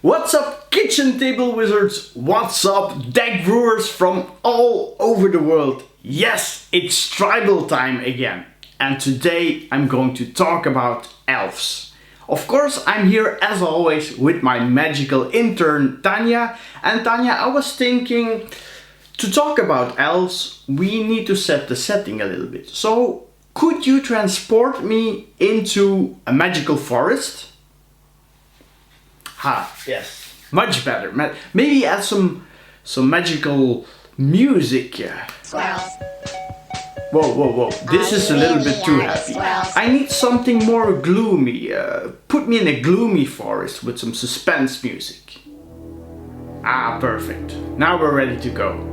What's up, kitchen table wizards? What's up, deck brewers from all over the world? Yes, it's tribal time again. And today I'm going to talk about elves. Of course, I'm here as always with my magical intern Tanya. And Tanya, I was thinking to talk about elves, we need to set the setting a little bit. So, could you transport me into a magical forest? Yes, much better. Maybe add some magical music. Whoa. This is a little bit too happy. I need something more gloomy. Put me in a gloomy forest with some suspense music. Ah, perfect. Now we're ready to go.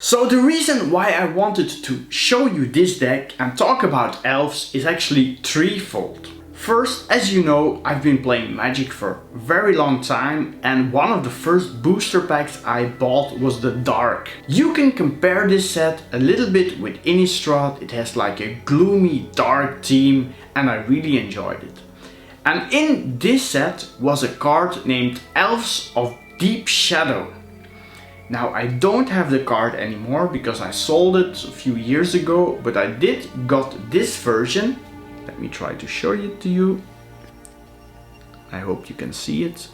So the reason why I wanted to show you this deck and talk about elves is actually threefold. First, as you know, I've been playing Magic for a very long time, and one of the first booster packs I bought was the Dark. You can compare this set a little bit with Innistrad. It has like a gloomy dark theme and I really enjoyed it. And in this set was a card named Elves of Deep Shadow. Now, I don't have the card anymore because I sold it a few years ago, but I did got this version. Let me try to show it to you. I hope you can see it.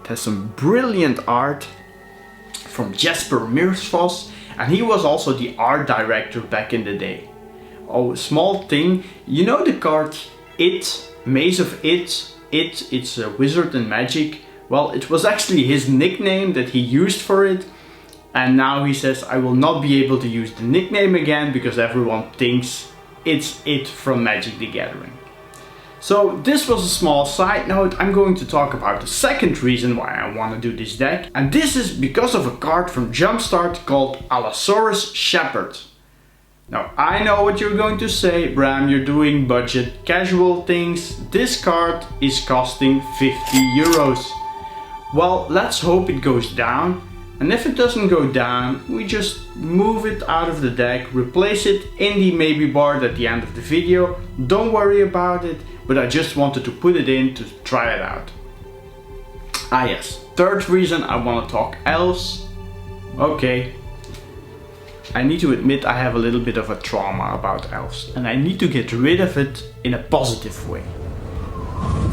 It has some brilliant art from Jesper Meersvos, and he was also the art director back in the day. Oh, a small thing, you know the card It, Maze of It, it's a wizard in Magic. Well, it was actually his nickname that he used for it, and now he says I will not be able to use the nickname again because everyone thinks it's It from Magic the Gathering. So this was a small side note. I'm going to talk about the second reason why I want to do this deck, and this is because of a card from JUMPSTART called Allosaurus Shepherd. Now, I know what you're going to say, Bram, you're doing budget casual things. This card is costing 50 euros. Well, let's hope it goes down, and if it doesn't go down, we just move it out of the deck, replace it in the maybe board at the end of the video. Don't worry about it, but I just wanted to put it in to try it out. Ah yes, third reason I want to talk elves. Okay, I need to admit I have a little bit of a trauma about elves, and I need to get rid of it in a positive way.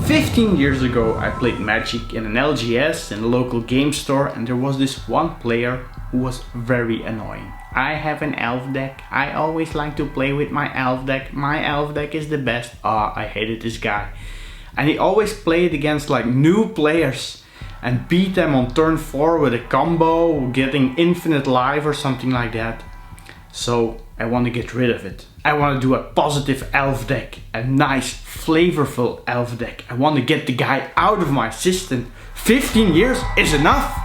15 years ago I played Magic in an LGS in a local game store, and there was this one player who was very annoying. I have an elf deck, I always like to play with my elf deck, my elf deck is the best. I hated this guy. And he always played against like new players and beat them on turn 4 with a combo, getting infinite life or something like that. So I want to get rid of it. I want to do a positive elf deck, a nice flavorful elf deck. I want to get the guy out of my system. 15 years is enough!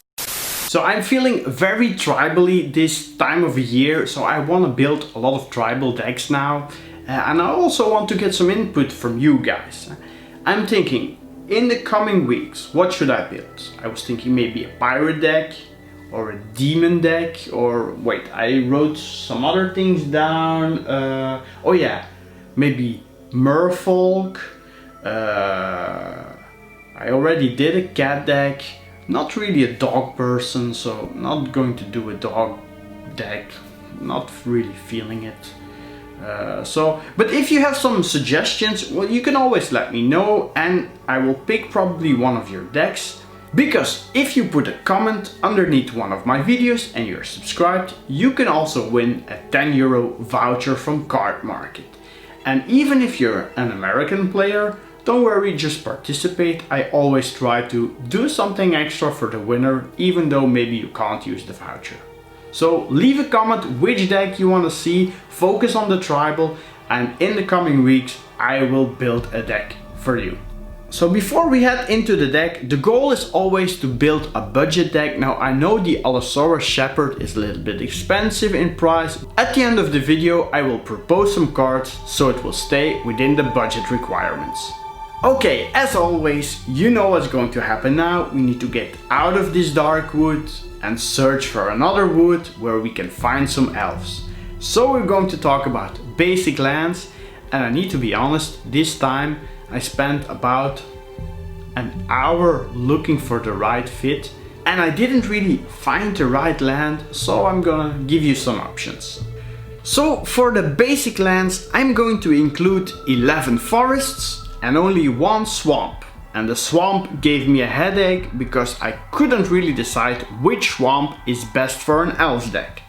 So I'm feeling very tribally this time of year, so I want to build a lot of tribal decks now. And I also want to get some input from you guys. I'm thinking, in the coming weeks, what should I build? I was thinking maybe a pirate deck, or a demon deck, or wait, I wrote some other things down. Oh yeah, maybe merfolk. I already did a cat deck. Not really a dog person, so not going to do a dog deck. Not really feeling it. But if you have some suggestions, well, you can always let me know, and I will pick probably one of your decks. Because if you put a comment underneath one of my videos and you're subscribed, you can also win a 10 euro voucher from Cardmarket. And even if you're an American player, don't worry, just participate. I always try to do something extra for the winner, even though maybe you can't use the voucher. So leave a comment which deck you want to see, focus on the tribal, and in the coming weeks I will build a deck for you. So before we head into the deck, the goal is always to build a budget deck. Now I know the Allosaurus Shepherd is a little bit expensive in price. At the end of the video I will propose some cards so it will stay within the budget requirements. Okay, as always, you know what's going to happen now. We need to get out of this dark wood and search for another wood where we can find some elves. So we're going to talk about basic lands, and I need to be honest, this time I spent about an hour looking for the right fit, and I didn't really find the right land, so I'm gonna give you some options. So for the basic lands, I'm going to include 11 forests and only one swamp. And the swamp gave me a headache because I couldn't really decide which swamp is best for an Elves deck.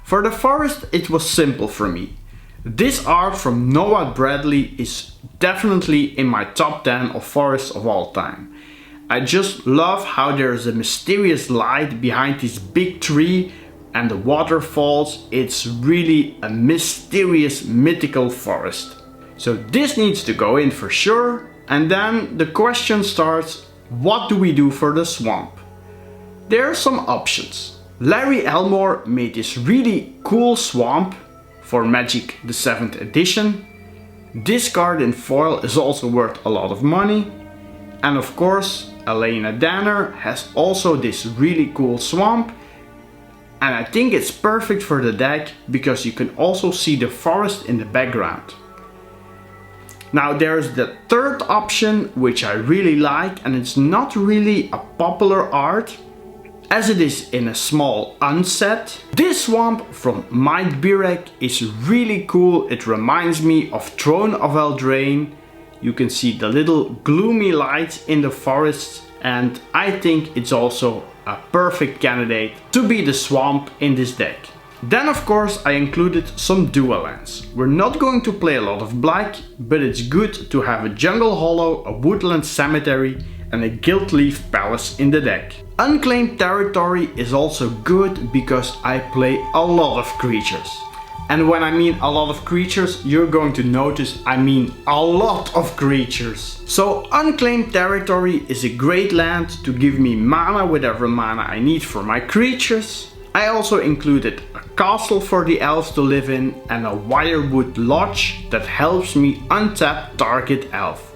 For the forest, it was simple for me. This art from Noah Bradley is definitely in my top 10 of forests of all time. I just love how there is a mysterious light behind this big tree and the waterfalls. It's really a mysterious, mythical forest. So this needs to go in for sure. And then the question starts, what do we do for the swamp? There are some options. Larry Elmore made this really cool swamp for Magic the 7th edition. This card in foil is also worth a lot of money. And of course, Elena Danner has also this really cool swamp. And I think it's perfect for the deck because you can also see the forest in the background. Now there's the third option, which I really like, and it's not really a popular art, as it is in a small unset. This swamp from Mike Birek is really cool. It reminds me of Throne of Eldraine. You can see the little gloomy lights in the forest, and I think it's also a perfect candidate to be the swamp in this deck. Then of course I included some dual lands. We're not going to play a lot of black, but it's good to have a jungle hollow, a woodland cemetery and a Guildleaf Palace in the deck. Unclaimed territory is also good because I play a lot of creatures. And when I mean a lot of creatures, you're going to notice I mean a lot of creatures. So Unclaimed Territory is a great land to give me mana, whatever mana I need for my creatures. I also included a castle for the elves to live in and a Wirewood Lodge that helps me untap target elf,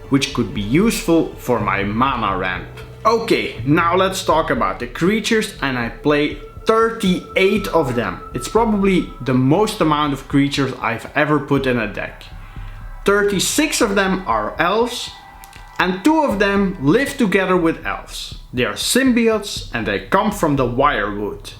which could be useful for my mana ramp. Okay, now let's talk about the creatures, and I play 38 of them. It's probably the most amount of creatures I've ever put in a deck. 36 of them are elves, and 2 of them live together with elves. They are symbiotes and they come from the Wirewood.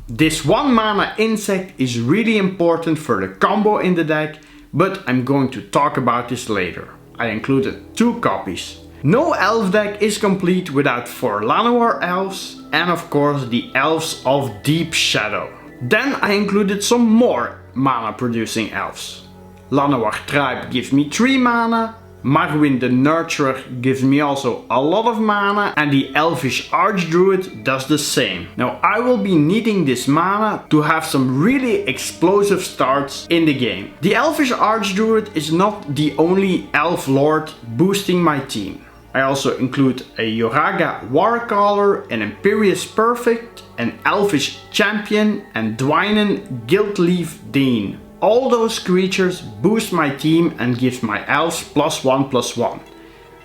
This 1 mana insect is really important for the combo in the deck, but I'm going to talk about this later. I included 2 copies. No elf deck is complete without 4 Llanowar elves and of course the elves of Deep Shadow. Then I included some more mana producing elves. Llanowar Tribe gives me 3 mana, Marwyn the Nurturer gives me also a lot of mana, and the Elvish Archdruid does the same. Now I will be needing this mana to have some really explosive starts in the game. The Elvish Archdruid is not the only elf lord boosting my team. I also include a Yoraga Warcaller, an Imperious Perfect, an Elvish Champion and Dwynen Guildleaf Dean. All those creatures boost my team and gives my elves +1/+1.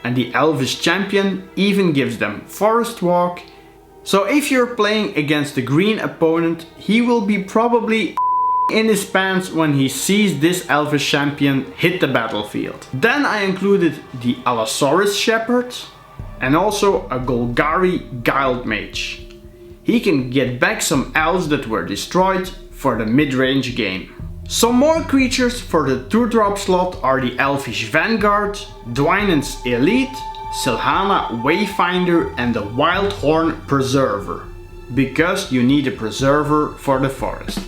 And the Elvish Champion even gives them Forest Walk. So if you're playing against a green opponent, he will be probably in his pants when he sees this Elvish Champion hit the battlefield. Then I included the Allosaurus Shepherd and also a Golgari Guild Mage. He can get back some elves that were destroyed for the mid-range game. Some more creatures for the 2-drop slot are the Elvish Vanguard, Dwynen's Elite, Silhana Wayfinder and the Wildhorn Preserver, because you need a preserver for the forest.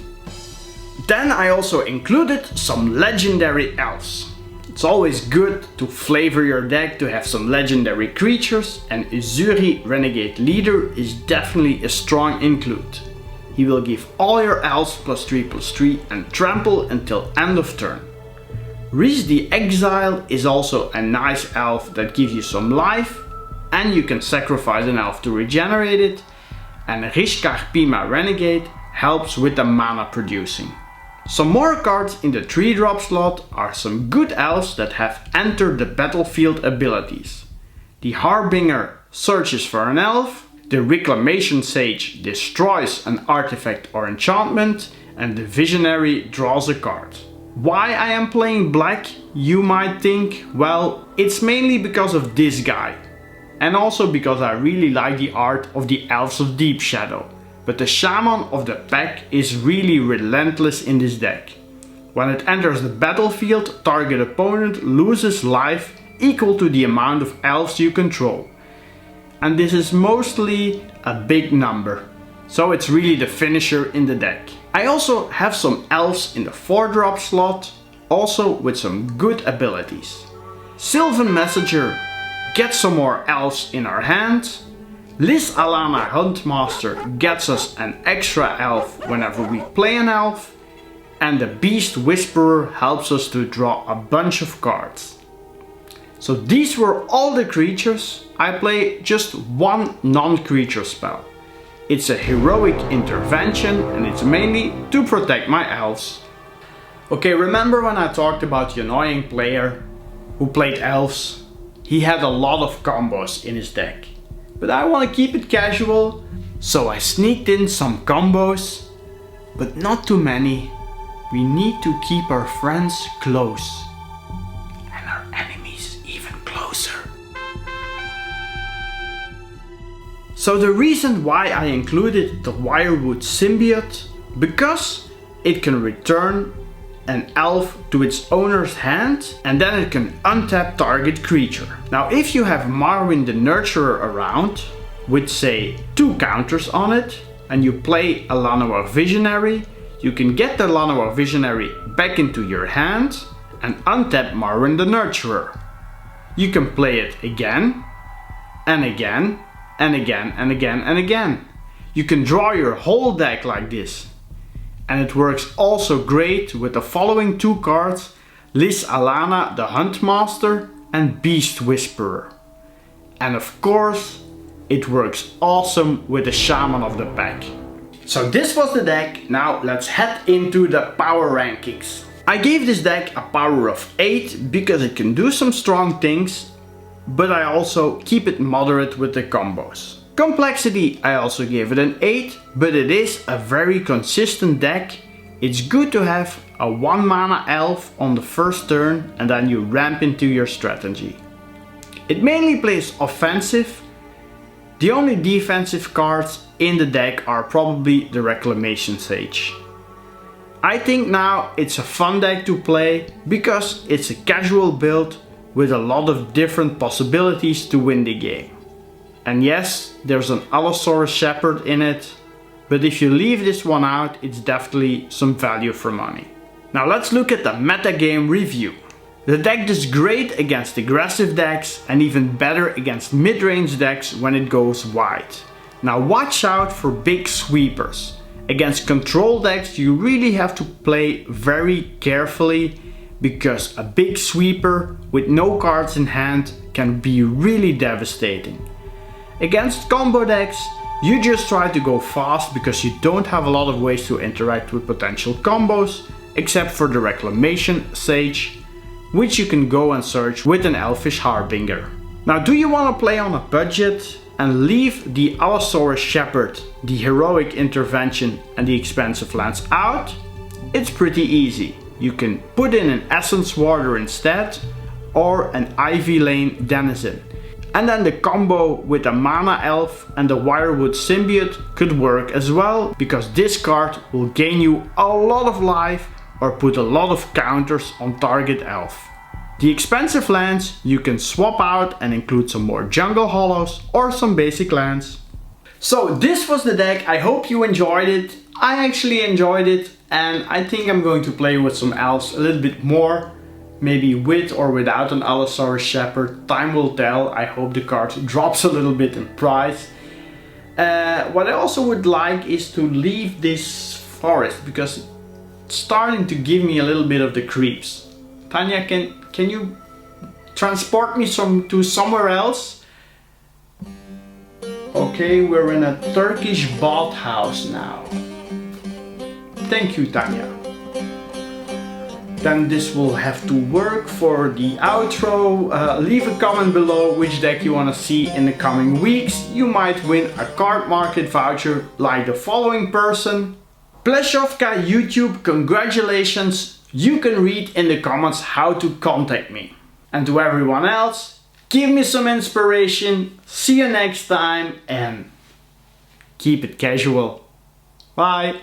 Then I also included some legendary elves. It's always good to flavor your deck to have some legendary creatures, and Uzuri Renegade Leader is definitely a strong include. He will give all your elves +3/+3 and trample until end of turn. Reese the Exile is also a nice elf that gives you some life, and you can sacrifice an elf to regenerate it. And Rishkar Pima Renegade helps with the mana producing. Some more cards in the 3-drop slot are some good elves that have entered the battlefield abilities. The Harbinger searches for an elf, the Reclamation Sage destroys an artifact or enchantment, and the Visionary draws a card. Why I am playing black, you might think? Well, it's mainly because of this guy. And also because I really like the art of the Elves of Deep Shadow. But the Shaman of the pack is really relentless in this deck. When it enters the battlefield, target opponent loses life equal to the amount of elves you control. And this is mostly a big number. So it's really the finisher in the deck. I also have some elves in the 4-drop slot, also with some good abilities. Sylvan Messenger gets some more elves in our hand. Liz Alana Huntmaster gets us an extra elf whenever we play an elf. And the Beast Whisperer helps us to draw a bunch of cards. So these were all the creatures. I play just one non-creature spell. It's a heroic intervention and it's mainly to protect my elves. Okay, remember when I talked about the annoying player who played elves? He had a lot of combos in his deck. But I want to keep it casual, so I sneaked in some combos, but not too many. We need to keep our friends close and our enemies even closer. So the reason why I included the Wirewood Symbiote, because it can return an elf to its owner's hand and then it can untap target creature. Now if you have Marwyn the Nurturer around with say 2 counters on it and you play a Llanowar Visionary, you can get the Llanowar Visionary back into your hand and untap Marwyn the Nurturer. You can play it again and again and again and again and again. You can draw your whole deck like this. And it works also great with the following 2 cards, Liz Alana the Huntmaster and Beast Whisperer. And of course, it works awesome with the Shaman of the pack. So this was the deck, now let's head into the power rankings. I gave this deck a power of 8 because it can do some strong things, but I also keep it moderate with the combos. Complexity, I also gave it an 8, but it is a very consistent deck. It's good to have a 1 mana elf on the first turn and then you ramp into your strategy. It mainly plays offensive. The only defensive cards in the deck are probably the Reclamation Sage. I think now it's a fun deck to play because it's a casual build with a lot of different possibilities to win the game. And yes, there's an Allosaurus Shepherd in it, but if you leave this one out, it's definitely some value for money. Now let's look at the metagame review. The deck does great against aggressive decks and even better against mid-range decks when it goes wide. Now watch out for big sweepers. Against control decks you really have to play very carefully because a big sweeper with no cards in hand can be really devastating. Against combo decks, you just try to go fast because you don't have a lot of ways to interact with potential combos, except for the Reclamation Sage, which you can go and search with an Elfish Harbinger. Now do you want to play on a budget and leave the Allosaurus Shepherd, the heroic intervention and the expensive lands out? It's pretty easy. You can put in an Essence Warder instead, or an Ivy Lane Denizen. And then the combo with the Mana Elf and the Wirewood Symbiote could work as well, because this card will gain you a lot of life or put a lot of counters on target elf. The expensive lands you can swap out and include some more jungle hollows or some basic lands. So this was the deck, I hope you enjoyed it. I actually enjoyed it and I think I'm going to play with some elves a little bit more. Maybe with or without an Allosaurus Shepherd, time will tell. I hope the card drops a little bit in price. What I also would like is to leave this forest because it's starting to give me a little bit of the creeps. Tanya, can you transport me to somewhere else? Okay, we're in a Turkish bathhouse now. Thank you, Tanya. Then this will have to work for the outro. Leave a comment below which deck you want to see in the coming weeks. You might win a card market voucher like the following person. Pleshovka YouTube, congratulations. You can read in the comments how to contact me. And to everyone else, give me some inspiration. See you next time and keep it casual. Bye.